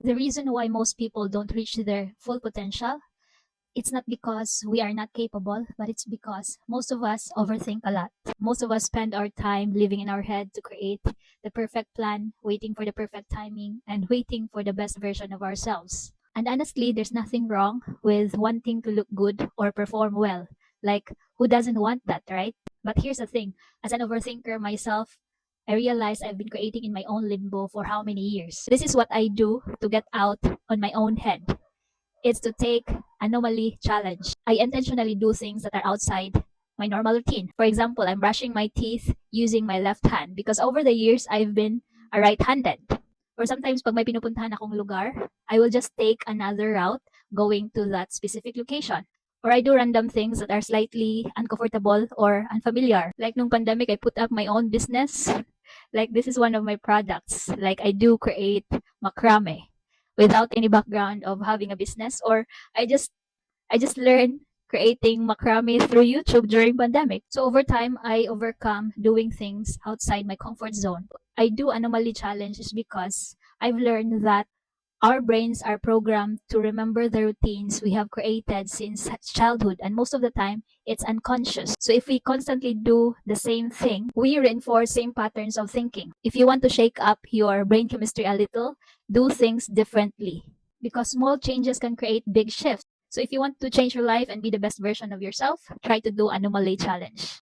The reason why most people don't reach their full potential, it's not because we are not capable, but it's because most of us overthink a lot. Most of us spend our time living in our head to create the perfect plan, waiting for the perfect timing, and waiting for the best version of ourselves. And honestly, there's nothing wrong with wanting to look good or perform well. Like, who doesn't want that, right? But here's the thing, as an overthinker myself, I realized I've been creating in my own limbo for how many years. This is what I do to get out on my own head. It's to take anomaly challenge. I intentionally do things that are outside my normal routine. For example, I'm brushing my teeth using my left hand because over the years I've been a right-handed. Or sometimes pag may pinupuntahan akong lugar, I will just take another route going to that specific location. Or I do random things that are slightly uncomfortable or unfamiliar. Like nung pandemic, I put up my own business. Like this is one of my products. Like I do create macrame without any background of having a business, or I just learned creating macrame through YouTube during pandemic. So over time I overcome doing things outside my comfort zone. I do anomaly challenges because I've learned that our brains are programmed to remember the routines we have created since childhood, and most of the time, it's unconscious. So if we constantly do the same thing, we reinforce same patterns of thinking. If you want to shake up your brain chemistry a little, do things differently because small changes can create big shifts. So if you want to change your life and be the best version of yourself, try to do anomaly challenge.